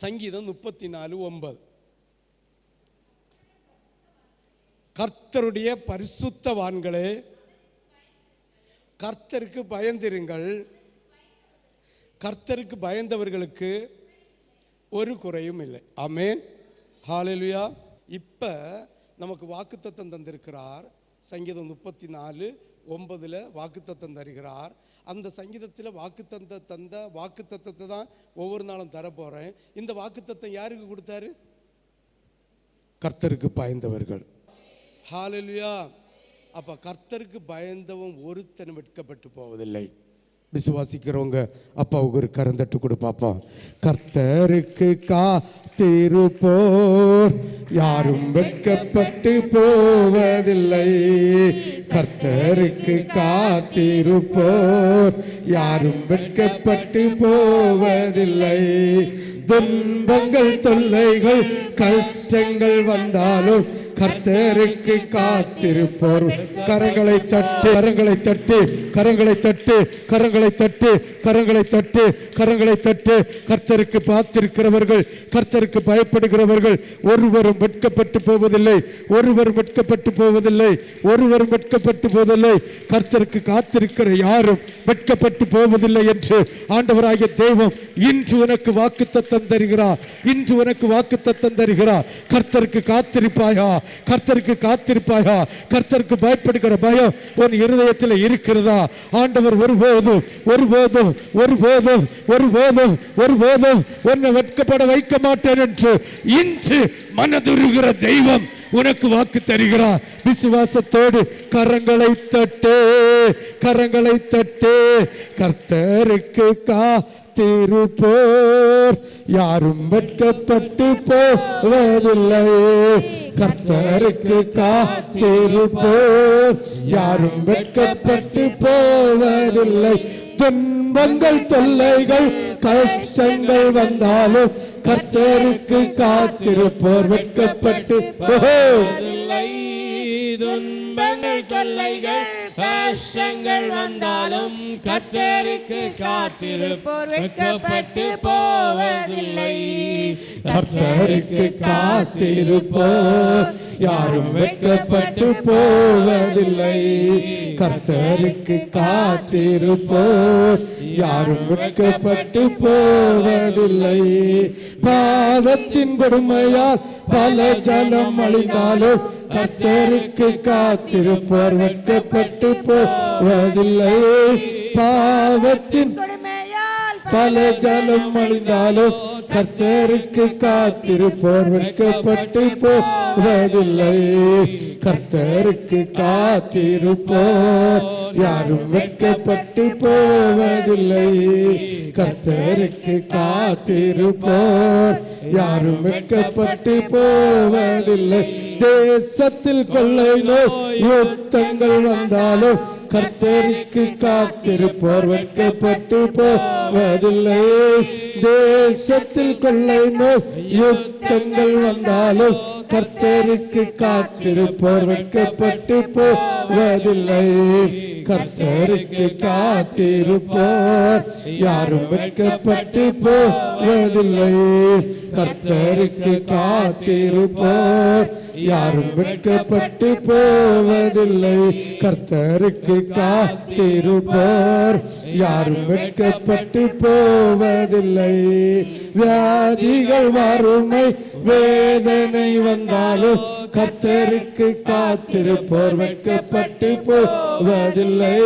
சங்கீதம் 34:9. கர்த்தருடைய பரிசுத்தவான்களே, கர்த்தருக்கு பயந்திருங்கள், கர்த்தருக்கு பயந்தவர்களுக்கு ஒரு குறையும் இல்லை. ஆமென், ஹல்லேலூயா. இப்போ நமக்கு வாக்குத்தத்தம் தந்திருக்கிறார். சங்கீதம் 34:9 வாக்குத்தத்தம் தருகிறார். அந்த சங்கீதத்தில் தந்த வாக்குத்தத்தத்தை தான் ஒவ்வொரு நாளும் தரப்போகிறேன். இந்த வாக்குத்தத்தம் யாருக்கு கொடுத்தாரு? கர்த்தருக்கு பயந்தவர்கள். ஹல்லேலூயா. அப்போ கர்த்தருக்கு பயந்தவன் ஒருத்தன் வெட்கப்பட்டு போவதில்லை. விசுவாசிக்கிறவங்க அப்பாவுக்கு ஒரு கரந்தட்டு கொடுப்பாப்பா. கர்த்தருக்கு காத்திருப்போர் யாரும் வெட்கப்பட்டு போவதில்லை. கர்த்தருக்கு காத்திருப்போர் யாரும் வெட்கப்பட்டு போவதில்லை. துன்பங்கள் தொல்லைகள் கஷ்டங்கள் வந்தாலும் கர்த்தருக்கு காத்திருப்போர். கரங்களை தட்டு, கரங்களை தட்டு, கரங்களை தட்டு, கரங்களை தட்டு, கரங்களை தட்டு, கரங்களை தட்டு. கர்த்தருக்கு காத்திருக்கிறவர்கள், கர்த்தருக்கு பயப்படுகிறவர்கள் ஒருவரும் வெட்கப்பட்டு போவதில்லை, ஒருவரும் வெட்கப்பட்டு போவதில்லை, ஒருவரும் வெட்கப்பட்டு போவதில்லை. கர்த்தருக்கு காத்திருக்கிற யாரும் வெட்கப்பட்டு போவதில்லை என்று ஆண்டவராகிய தெய்வம் இன்று உனக்கு வாக்குத்தத்தம் தருகிறார். இன்று உனக்கு வாக்குத்தத்தம் தருகிறார். கர்த்தருக்கு காத்திருப்பாயா? கர்த்தருக்கு காத்திருப்பாயா? கர்த்தருக்கு பயப்படுகிற பயம் உன் இருதயத்தில் இருக்கிறதா? ஆண்டவர் ஒருபோதும் ஒருபோதும் ஒருபோதும் ஒருபோதும் ஒருபோதும் உன்னை வெட்கப்பட வைக்க மாட்டேன் என்று இன்று மனதுருகிற தெய்வம் உனக்கு வாக்கு தருகிறார். விசுவாசத்தோடு கரங்களை தட்டு, கரங்களை தட்டு. கர்த்தருக்கு காத்திருப்போர் யாரும் வெட்கப்பட்டு போவதில்லை. கர்த்தருக்கு காத்திருப்போர் யாரும் வெட்கப்பட்டு போவதில்லை. துன்பங்கள் தொல்லைகள் கஷ்டங்கள் வந்தாலும் கர்த்தருக்கு காத்திருப்போர் வெட்கப்பட்டு போவதில்லை. துன்பங்கள் தொல்லைகள் கஷ்டங்கள் வந்தாலும் கர்த்தருக்கு காத்திருப்போர் வெட்கப்பட்டு போவதில்லை. கர்த்தருக்கு காத்திருப்போர் யாரும் வெட்கப்பட்டு போவதில்லை. கர்த்தருக்கு காத்திருப்போர் யாரும் வெட்கப்பட்டு போவதில்லை. பாவத்தின் கொடுமையால் பல ஜனம் அழிந்தாலும் கர்த்தருக்கு காத்திருப்போர் வெட்கப்பட்டு போவதில்லை. பாவத்தின் பல ஜனம் அழிந்தாலும் கர்த்தருக்கு காத்திருப்போர் வெட்கப்பட்டு போவதில்லை. கர்த்தருக்கு காத்திருப்போர் யாரும் வெட்கப்பட்டு போவதில்லை. கர்த்தருக்கு காத்திருப்போர் யாரும் வெட்கப்பட்டு போவதில்லை. தேசத்தில் கொள்ளை நோய் யுத்தங்கள் வந்தாலும் கர்த்தருக்கு காத்திருப்போர் வெட்கப்பட்டு போவதில்லை. தேசத்தில் கொள்ளை நோய் யுத்தங்கள் வந்தாலும் கர்த்தருக்கு காத்திருப்போர் வெட்கப்பட்டு போவதில்லை. கர்த்தருக்கு காத்திருப்போர் யாரும் வெட்கப்பட்டு போவதில்லை. கர்த்தருக்கு காத்திருப்போர் யாரும் வெட்கப்பட்டு போவதில்லை. கர்த்தருக்கு காத்திருப்போர் யாரும் வெட்கப்பட்டு போவதில்லை. வியாதிகள் வறுமை வேதனை வந்தாலும் கர்த்தருக்கு காத்திருப்போர் வெட்கப்பட்டு போவதில்லை.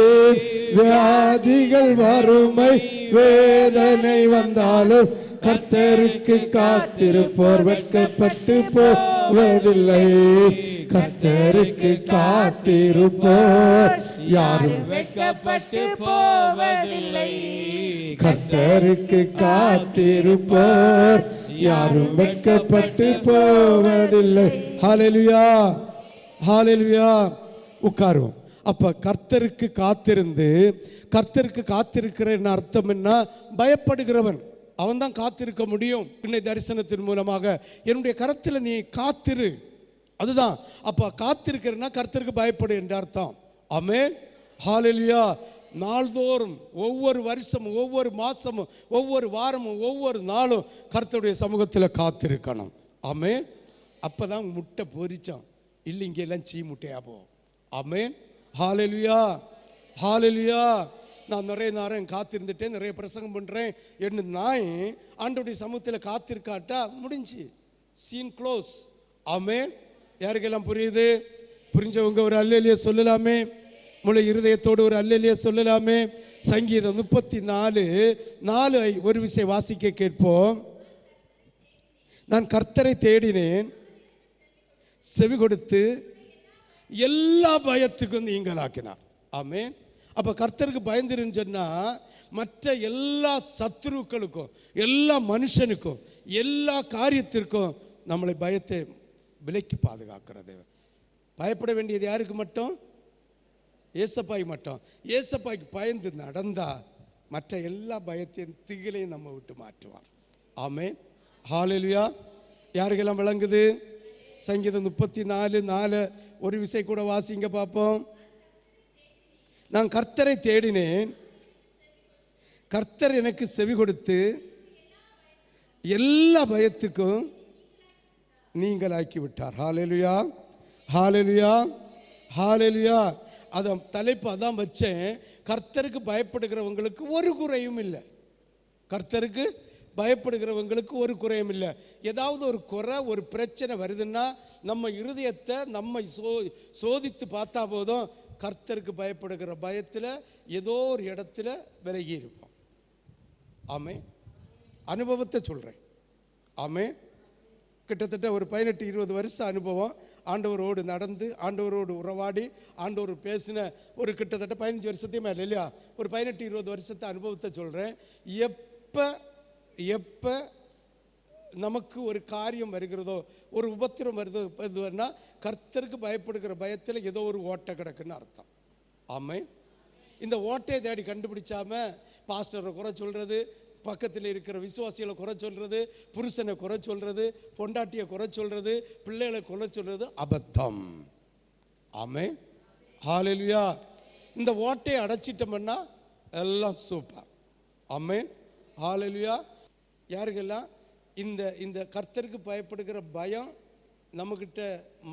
வியாதிகள் வறுமை வேதனை வந்தாலும் கர்த்தருக்கு காத்திருப்போர் வெட்கப்பட்டு போவதில்லை. கர்த்தருக்கு காத்திருப்போர் யாரும் வெட்கப்பட்டு போவதில்லை. கர்த்தருக்கு காத்திருப்போர் யாரும் வெட்கப்பட்டு போவதில்லை. ஹல்லேலூயா, ஹல்லேலூயா. உட்காருவோம். அப்ப கர்த்தருக்கு காத்திருந்து, கர்த்தருக்கு காத்திருக்கிறேன் அர்த்தம் என்ன? பயப்படுகிறவன் அவன் தான் காத்திருக்க முடியும். இன்னை தரிசனத்தின் மூலமாக என்னுடைய கரத்தில் நீ காத்திரு, அதுதான். அப்ப காத்திருக்கிறேன்னா கர்த்தருக்கு பயப்படு என்ற அர்த்தம். ஆமென், ஹல்லேலூயா. நாள்தோறும், ஒவ்வொரு வருஷமும், ஒவ்வொரு மாசமும், ஒவ்வொரு வாரமும், ஒவ்வொரு நாளும் கர்த்தருடைய சமூகத்தில் காத்திருக்கணும். ஆமென். அப்பதான் முட்டை பொரிச்சோம், இல்லை இங்கே எல்லாம் சீ முட்டையா போகும். ஆமென். ஹல்லேலூயா, ஹல்லேலூயா. நான் நிறைய நேரம் காத்திருந்துட்டேன், நிறைய பிரசங்கம் பண்ணுறேன். என்ன நான் ஆண்டவருடைய சமூகத்தில் காத்திருக்காட்டா முடிஞ்சு, சீன் க்ளோஸ். ஆமென். யாருக்கெல்லாம் புரியுது? புரிஞ்சவங்க ஒரு அல்லேலூயா சொல்லலாமே, முழு இருதயத்தோடு ஒரு அல்லேலூயா சொல்லலாமே. சங்கீதம் 34:4 ஒரு விஷயம் வாசிக்க கேட்போம். நான் கர்த்தரை தேடினேன், செவி கொடுத்து எல்லா பயத்துக்கும் நீங்களாக்கினார். ஆமென். அப்போ கர்த்தருக்கு பயந்துருன்னு சொன்னால் மற்ற எல்லா சத்துருக்களுக்கும், எல்லா மனுஷனுக்கும், எல்லா காரியத்திற்கும் நம்மளை பயத்தை விலக்கி பாதுகாக்கிறது. பயப்பட வேண்டியது யாருக்கு மட்டும்? ஏசப்பாய் மட்டும். ஏசப்பாய்க்கு பயந்து நடந்தா மற்ற எல்லா பயத்தையும் திகிலையும் நம்ம விட்டு மாற்றுவார். ஆமென். ஹல்லேலூயா. யாருக்கெல்லாம் விளங்குது? சங்கீதம் 34:4 ஒரு விஷயம் கூட வாசிங்க பார்ப்போம். நான் கர்த்தரை தேடினேன், கர்த்தர் எனக்கு செவி கொடுத்து எல்லா பயத்துக்கும் நீங்களாக்கி விட்டார். ஹல்லேலூயா, ஹல்லேலூயா, ஹல்லேலூயா. அதை தலைப்பு அதான் வச்சேன். கர்த்தருக்கு பயப்படுகிறவங்களுக்கு ஒரு குறையும் இல்லை. கர்த்தருக்கு பயப்படுகிறவங்களுக்கு ஒரு குறையும் இல்லை. ஏதாவது ஒரு குறை, ஒரு பிரச்சனை வருதுன்னா நம்ம இருதயத்தை நம்ம சோதித்து பார்த்தா போதும், கர்த்தருக்கு பயப்படுகிற பயத்தில் ஏதோ ஒரு இடத்துல விலகி இருப்போம். ஆமே, அனுபவத்தை சொல்கிறேன். ஆமே, கிட்டத்தட்ட ஒரு 18-20 வருஷம் அனுபவம். ஆண்டவரோடு நடந்து, ஆண்டவரோடு உறவாடி, ஆண்டவர் பேசின ஒரு கிட்டத்தட்ட 15 வருஷத்தையும் மேலே இல்லையா, ஒரு 18-20 வருஷத்தை அனுபவத்தை சொல்கிறேன். எப்போ நமக்கு ஒரு காரியம் வருகிறதோ, ஒரு உபத்திரம் வருதுன்னா கர்த்தருக்கு பயப்படுகிற பயத்தில் ஏதோ ஒரு ஓட்டை கிடக்குன்னு அர்த்தம். ஆமை. இந்த ஓட்டையை தேடி கண்டுபிடிச்சாம பாஸ்டரை குறை சொல்கிறது, பக்கத்தில் இருக்கிற விசுவாசிகளை குறை சொல்கிறது, புருஷனை குறை சொல்கிறது, பொண்டாட்டியை குறை சொல்கிறது, பிள்ளைகளை குறை சொல்கிறது அபத்தம். ஆமே. ஹல்லேலூயா. இந்த ஓட்டையை அடைச்சிட்டோம்னா எல்லாம் சூப்பர். ஆமே. ஹல்லேலூயா. யாருக்கெல்லாம் இந்த கர்த்தருக்கு பயப்படுகிற பயம் நம்மக்கிட்ட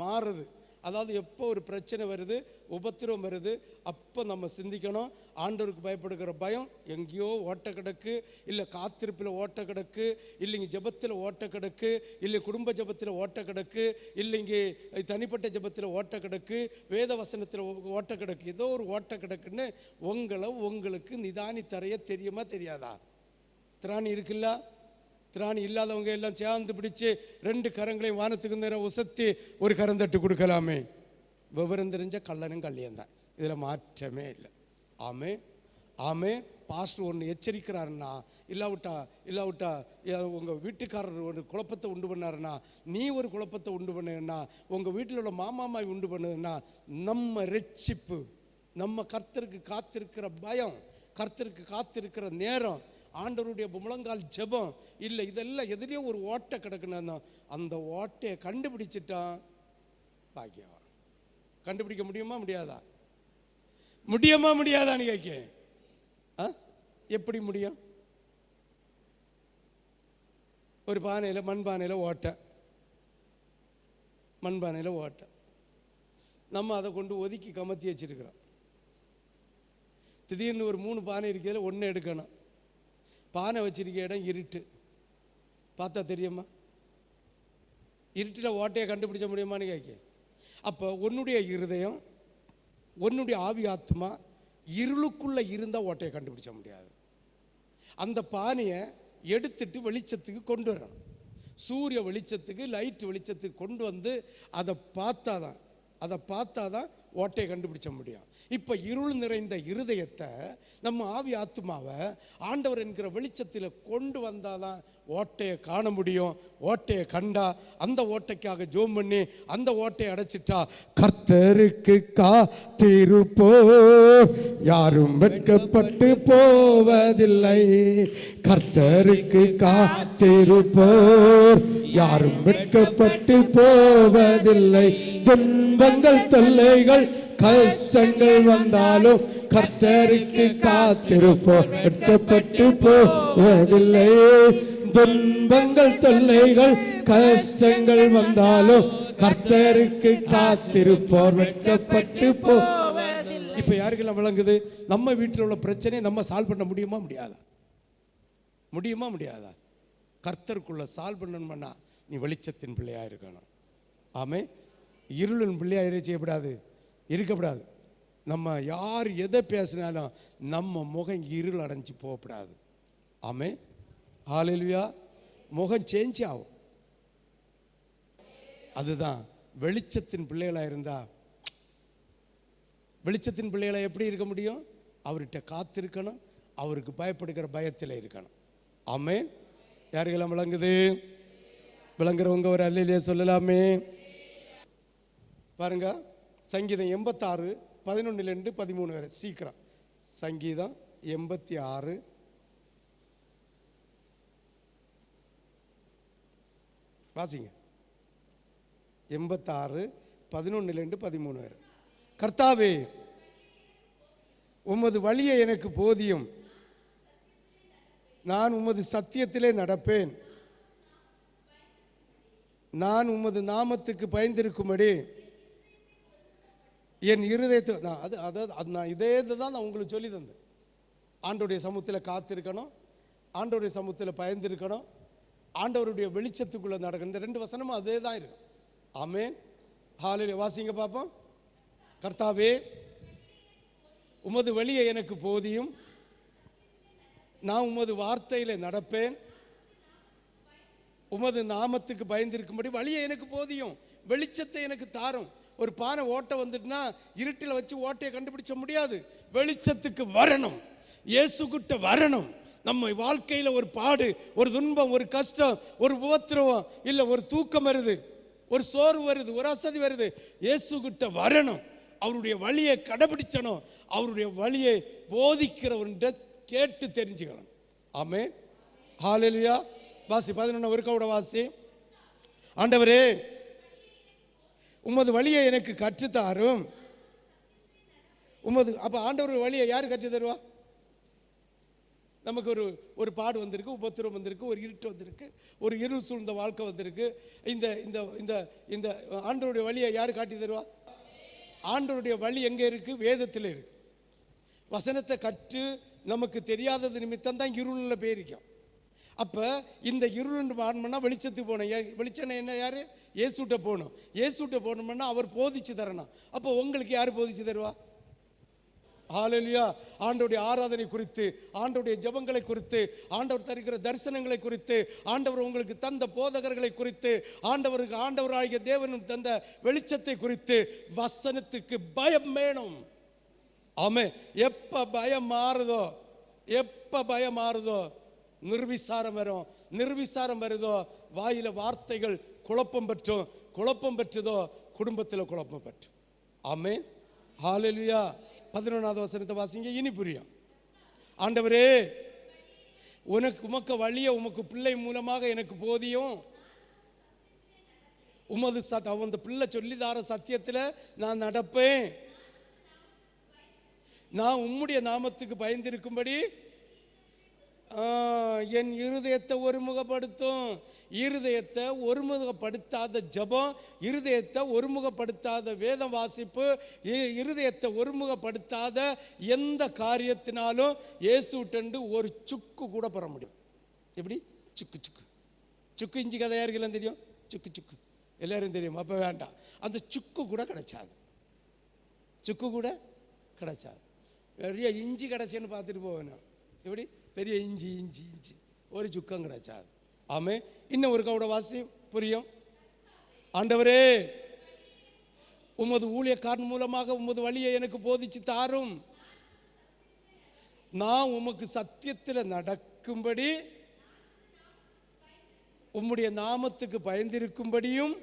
மாறுது, அதாவது எப்போ ஒரு பிரச்சனை வருது, உபத்திரம் வருது, அப்போ நம்ம சிந்திக்கணும், ஆண்டவருக்கு பயப்படுகிற பயம் எங்கேயோ ஓட்ட கிடக்கு, இல்லை காத்திருப்பில் ஓட்ட கிடக்கு, இல்லைங்க ஜெபத்தில் ஓட்ட கிடக்கு, இல்லை குடும்ப ஜெபத்தில் ஓட்ட கிடக்கு, இல்லைங்க தனிப்பட்ட ஜெபத்தில் ஓட்ட கிடக்கு, வேத வசனத்தில் ஓட்ட கிடக்கு, ஏதோ ஒரு ஓட்ட கிடக்குன்னு உங்களுக்கு நிதானி தரைய தெரியுமா தெரியாதா? திராணி இருக்குல்ல? திராணி இல்லாதவங்க எல்லாம் சேர்ந்து பிடிச்சு 2 கரங்களையும் வானத்துக்கு நேரம் உசத்தி ஒரு கரந்தட்டு கொடுக்கலாமே. விவரம் தெரிஞ்ச கள்ளனும் கல்லியந்தான், இதில் மாற்றமே இல்லை. ஆமே, ஆமே. பாஸ்டர் ஒன்று எச்சரிக்கிறாருன்னா, இல்லாவிட்டா உங்கள் வீட்டுக்காரர் ஒரு குழப்பத்தை உண்டு பண்ணாருன்னா, நீ ஒரு குழப்பத்தை உண்டு பண்ணுன்னா, உங்கள் வீட்டில் உள்ள மாமாமாய் உண்டு பண்ணுதுன்னா, நம்ம ரட்சிப்பு, நம்ம கர்த்தருக்கு காத்திருக்கிற பயம், கர்த்தருக்கு காத்திருக்கிற நேரம், ஆண்டவருடைய முழங்கால் ஜெபம் இல்லை, இதெல்லாம் எதுலேயோ ஒரு ஓட்டை கிடக்குன்னு அந்த ஓட்டையை கண்டுபிடிச்சிட்டான் பாக்கியம். கண்டுபிடிக்க முடியுமா முடியாதா? முடியாதான்னு கேட்க. எப்படி முடியும்? ஒரு பானையில், மண்பானையில் ஓட்டை, நம்ம அதை கொண்டு ஒதுக்கி கமத்தி வச்சிருக்கிறோம். திடீர்னு ஒரு 3 பானை இருக்கிறதுல 1 எடுக்கணும். பானை வச்சிருக்க இடம் இருட்டு, பார்த்தா தெரியுமா? இருட்டில் ஓட்டையை கண்டுபிடிச்ச முடியுமான்னு கேட்க. அப்போ உன்னுடைய இருதயம், உன்னுடைய ஆவி ஆத்மா இருளுக்குள்ளே இருந்தால் ஓட்டையை கண்டுபிடிச்ச முடியாது. அந்த பானையை எடுத்துட்டு வெளிச்சத்துக்கு கொண்டு வரணும். சூரிய வெளிச்சத்துக்கு, லைட் வெளிச்சத்துக்கு கொண்டு வந்து அதை பார்த்தாதான் ஓட்டையை கண்டுபிடிச்ச முடியும். இப்போ இருள் நிறைந்த இருதயத்தை, நம்ம ஆவி ஆத்மாவை ஆண்டவர் என்கிற வெளிச்சத்தில் கொண்டு வந்தாதான் ஓட்டையை காண முடியும். ஓட்டையை கண்டா அந்த ஓட்டைக்காக ஜோம் பண்ணி அந்த ஓட்டையை அடைச்சிட்டா, கர்த்தருக்கு காத்திருப்போர் யாரும் வெட்கப்பட்டு போவதில்லை. கர்த்தருக்கு காத்திருப்போர் யாரும் வெட்கப்பட்டு போவதில்லை. துன்பங்கள் தொல்லைகள் கஷ்டங்கள் வந்தாலும் கர்த்தருக்கு காத்திருப்போர் வெட்கப்பட்டு போவதில்லை. துன்பங்கள் தொல்லைகள் கஷ்டங்கள் வந்தாலும் கர்த்தருக்கு காத்திருப்போர் வெட்கப்பட்டு போவதில்லை. இப்ப யாருக்கெல்லாம் விளங்குது? நம்ம வீட்டில் உள்ள பிரச்சனையை நம்ம சால்வ் பண்ண முடியுமா முடியாதா? முடியுமா முடியாதா? கர்த்தருக்குள்ள சால்வ் பண்ணணும்னா நீ வெளிச்சத்தின் பிள்ளையா இருக்கணும். ஆமே, இருளின் பிள்ளையா செய்யப்படாது, இருக்கப்படாது. நம்ம யார் எதை பேசினாலும் நம்ம முகம் இருள் அடைஞ்சு போகப்படாது. ஆமே, ஹல்லேலூயா. முகம் சேஞ்ச் ஆகும். அதுதான் வெளிச்சத்தின் பிள்ளைகளாக இருந்தா. வெளிச்சத்தின் பிள்ளைகளை எப்படி இருக்க முடியும்? அவர்கிட்ட காத்திருக்கணும், அவருக்கு பயப்படுகிற பயத்தில் இருக்கணும். ஆமென். யாருக்கெல்லாம் விளங்குது? விளங்குறவங்க ஒரு அல்லேலூயா சொல்லலாமே. பாருங்க, சங்கீதம் 86 11 13 வரை சீக்கிரம். சங்கீதம் 86 வாசிங்க. 86 11 13 வரை. கர்த்தாவே, உமது வழியை எனக்கு போதியும், நான் உமது சத்தியத்திலே நடப்பேன். நான் உமது நாமத்துக்கு பயந்திருக்கும்படி என் இருதயத்தை நான் இதே தான் நான் உங்களுக்கு சொல்லி தந்தேன். ஆண்டவருடைய சமூகத்தில் காத்திருக்கணும், ஆண்டவருடைய சமூகத்தில் பயந்திருக்கணும், ஆண்டவருடைய வெளிச்சத்துக்குள்ளே நடக்கணும். இந்த 2 வசனமும் அதே தான் இருக்கு. ஆமென். ஹல்லேலூயா. வாசிங்க பார்ப்போம். கர்த்தாவே, உமது வழியை எனக்கு போதியும், நான் உமது வார்த்தையில் நடப்பேன். உமது நாமத்துக்கு பயந்திருக்கும்படி வழியை எனக்கு போதியும், வெளிச்சத்தை எனக்கு தாரும். ஒரு பானை ஓட்டை வந்துட்டுனா இருட்டில் வச்சு ஓட்டையை கண்டுபிடிச்ச முடியாது. வெளிச்சத்துக்கு வரணும், இயேசுகிட்ட வரணும். நம்ம வாழ்க்கையில் ஒரு பாடு, ஒரு துன்பம், ஒரு கஷ்டம், ஒரு உபத்திரவம், இல்லை ஒரு தூக்கம் வருது, ஒரு சோர்வு வருது, ஒரு அசதி வருது, இயேசுகிட்ட வரணும். அவருடைய வழியை கடைபிடிச்சணும். அவருடைய வழியை போதிக்கிறவர்கிட்ட கேட்டு தெரிஞ்சுக்கணும். ஆமென். ஹல்லேலூயா. வாசி 11 ஒரு கூட வாசி. ஆண்டவரே, உமது வழியை எனக்கு கற்றுத்தாரும். உமது அப்போ ஆண்டவர் வழியை யார் கற்று தருவா? நமக்கு ஒரு பாடு வந்திருக்கு, உபத்திரம் வந்திருக்கு, ஒரு இருட்டு வந்திருக்கு, ஒரு இருள் சூழ்ந்த வாழ்க்கை வந்திருக்கு. இந்த இந்த இந்த இந்த ஆண்டவருடைய வழியை யார் காட்டி தருவா? ஆண்டவருடைய வழி எங்கே இருக்கு? வேதத்தில் இருக்கு. வசனத்தை கற்று நமக்கு தெரியாதது நிமித்தம் தான் இருளில் போயிருக்கோம். அப்போ இந்த இருள் மாறணும்னா வெளிச்சத்துக்கு போகணும். வெளிச்சம் என்ன? யார்? இயேசுட்ட போகணும். இயேசுட்ட போகணும்னா அவர் போதிச்சு தரணும். அப்போ உங்களுக்கு யார் போதிச்சு தருவா? ஹல்லேலூயா. ஆண்டவருடைய ஆராதனை குறித்து, ஆண்டவருடைய ஜெபங்களை குறித்து, ஆண்டவர் தருகிற தரிசனங்களை குறித்து, ஆண்டவர் உங்களுக்கு தந்த போதகர்களை குறித்து, ஆண்டவராகிய தேவனும் தந்த வெளிச்சத்தை குறித்து வசனத்துக்கு பயம் வேணும். ஆமென். எப்போ பயம் மாறுதோ, எப்போ பயம் மாறுதோ நிர்விசாரம் வரும். நிர்விசாரம் வருதோ வாயில வார்த்தைகள் குழப்பம் பெற்றும், குழப்பம் பெற்றதோ குடும்பத்தில் குழப்பம் பெற்றும். ஆமென். ஹல்லேலூயா. 11வது வசனத்தை வாசிங்க, இனி புரியும். ஆண்டவரே, உமக்கு வழியை உமக்கு பிள்ளை மூலமாக எனக்கு போதியும். உமது அந்த பிள்ளை சொல்லிதார சத்தியத்தில் நான் நடப்பேன். நான் உம்முடைய நாமத்துக்கு பயந்திருக்கும்படி என் இருதயத்தை ஒருமுகப்படுத்தும். இருதயத்தை ஒருமுகப்படுத்தாத ஜபம், இருதயத்தை ஒருமுகப்படுத்தாத வேதம் வாசிப்பு, இருதயத்தை ஒருமுகப்படுத்தாத எந்த காரியத்தினாலும் இயேசுட்டண்டு ஒரு சுக்கு கூட பெற முடியும். எப்படி? சுக்கு சுக்கு சுக்கு இஞ்சி கதை யாருக்கெல்லாம் தெரியும்? சுக்கு சுக்கு எல்லாரும் தெரியும். அப்போ வேண்டாம், அந்த சுக்கு கூட கிடைச்சாது. சுக்கு கூட கிடைச்சாது. பெரிய இஞ்சி கிடைச்சேன்னு பார்த்துட்டு போவேன். எப்படி? பெரிய இஞ்சி இஞ்சி இஞ்சி ஒரு சுக்கம் கிடைச்சாது. ஆமே. இன்னும் ஒரு கவுட வாசி புரியும். ஆண்டவரே, உமது ஊழியக்காரன் மூலமாக உமது வழியை எனக்கு போதிச்சு தாரும். நான் உமக்கு சத்தியத்தில் நடக்கும்படி, உம்முடைய நாமத்துக்கு பயந்திருக்கும்படியும்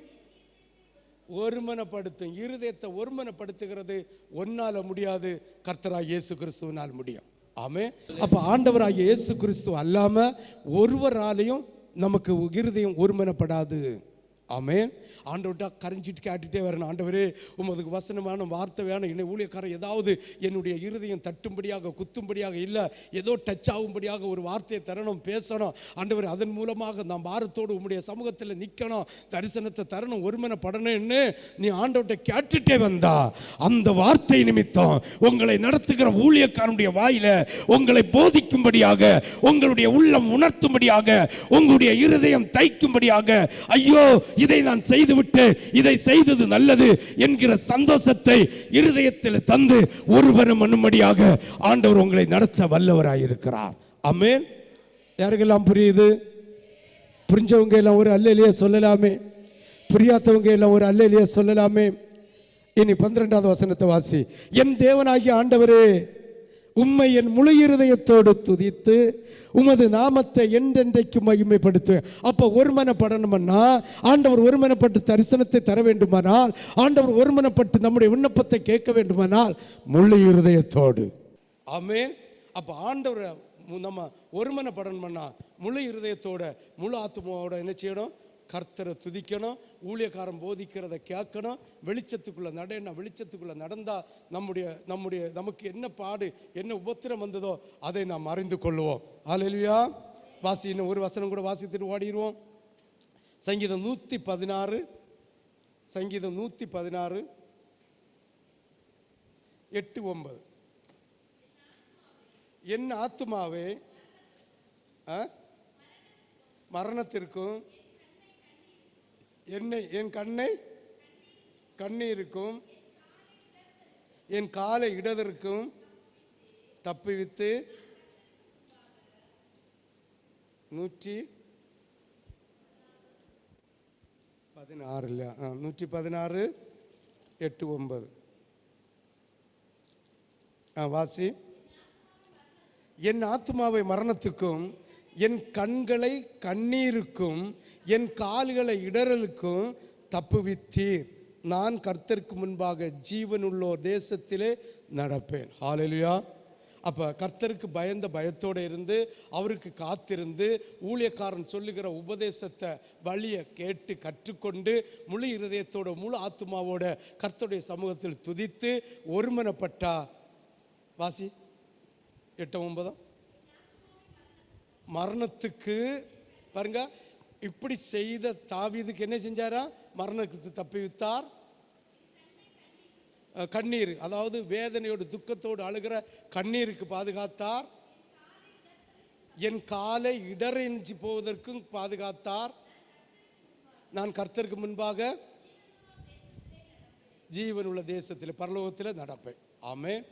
ஒருமனப்படுத்தும். இருதயத்தை ஒருமனப்படுத்துகிறது ஒன்னால முடியாது, கர்த்தராகிய இயேசு கிறிஸ்துவினால் முடியும். ஆமே. அப்ப ஆண்டவராகிய இயேசு கிறிஸ்து அல்லாம ஒருவராலையும் நமக்கு இருதயம் ஒருமனப்படாது. ஆமென். ஆண்டவர்கிட்ட கரைஞ்சிட்டு கேட்டுட்டே வரணும். ஆண்டவரே, உமது வசனமான வார்த்தை வேணும். என்னை ஊழியக்காரன் ஏதாவது என்னுடைய இருதயம் தட்டும்படியாக, குத்தும்படியாக, இல்லை ஏதோ டச் ஆகும்படியாக ஒரு வார்த்தையை தரணும், பேசணும். ஆண்டவர், அதன் மூலமாக நான் பாரத்தோடு உம்முடைய சமூகத்தில் நிற்கணும், தரிசனத்தை தரணும், ஒருமனப்படணும்னு நீ ஆண்டவர்கிட்ட கேட்டுட்டே வந்தா, அந்த வார்த்தை நிமித்தம் உங்களை நடத்துகிற ஊழியக்காரனுடைய வாயில உங்களை போதிக்கும்படியாக, உங்களுடைய உள்ளம் உணர்த்தும்படியாக, உங்களுடைய இருதயம் தைக்கும்படியாக, ஐயோ இதை நான் செய்துவிட்டு இதை செய்தது நல்லது என்கிற சந்தோஷத்தை இருதயத்தில் தந்து ஒருவரும் அனுமதியாக ஆண்டவர் உங்களை நடத்த வல்லவராயிருக்கிறார். ஆமென். யாருக்கெல்லாம் புரியுது? புரிஞ்சவங்க எல்லாம் ஒரு அல்லேலூயா சொல்லலாமே. புரியாதவங்க எல்லாம் ஒரு அல்லேலூயா சொல்லலாமே. இனி 12வது வசனத்தை வாசி. என் தேவனாகிய ஆண்டவரே, உம்மை என் முழு இருதயத்தோடு துதித்து உமது நாமத்தை என்றென்றைக்கு மகிமைப்படுத்துவேன். அப்போ ஒருமனப்படணும்னா, ஆண்டவர் ஒருமனப்பட்டு தரிசனத்தை தர வேண்டுமானால், ஆண்டவர் ஒருமனப்பட்டு நம்முடைய விண்ணப்பத்தை கேட்க வேண்டுமானால் முழு இருதயத்தோடு. ஆமென். அப்போ ஆண்டவரை நம்ம ஒருமனப்படணும்னா முழு இருதயத்தோட, முழு ஆத்மாவோட என்ன செய்யணும்? கர்த்தரை துதிக்கணும், ஊழியக்காரன் போதிக்கிறத கேட்கணும், வெளிச்சத்துக்குள்ள நடனா, வெளிச்சத்துக்குள்ள நடந்தா நமக்கு என்ன பாடு, என்ன உபத்திரம் வந்ததோ அதை நாம் அறிந்து கொள்வோம். ஹல்லேலூயா. வாசி, இன்னும் ஒரு வசனம் கூட வாசித்துட்டு ஓடிடுவோம். சங்கீதம் 116, சங்கீதம் 116 8-9. என் ஆத்துமாவே மரணத்திற்கும் என் கண்ணை கண்ணீருக்கும் என் காலை இடதற்கும் தப்புவித்து 116 இல்லையா? 116 8-9 வாசி. என் ஆத்துமாவை மரணத்துக்கும் என் கண்களை கண்ணீருக்கும் என் கால்களை இடறலுக்கும் தப்புவித்தீர். நான் கர்த்தருக்கு முன்பாக ஜீவனுள்ளோர் தேசத்திலே நடப்பேன். ஹல்லேலூயா. அப்போ கர்த்தருக்கு பயத்தோடு இருந்து, அவருக்கு காத்திருந்து, ஊழியக்காரன் சொல்லுகிற உபதேசத்தை வழியை கேட்டு கற்றுக்கொண்டு முழு இருதயத்தோட, முழு ஆத்மாவோட கர்த்தருடைய சமூகத்தில் துதித்து ஒருமனப்பட்டா. வாசி 8-9. மரணத்துக்கு பாருங்க, இப்படி செய்த தாவீதுக்கு என்ன செஞ்சாரா? மரணத்துக்கு தப்புவித்தார். கண்ணீர், அதாவது வேதனையோடு துக்கத்தோடு அழுகிற கண்ணீருக்கு பாதுகாத்தார். என் காலை இடறிஞ்சி போவதற்கும் பாதுகாத்தார். நான் கர்த்தருக்கு முன்பாக ஜீவனுள்ள தேசத்தில், பரலோகத்தில் நடப்பேன். ஆமென்.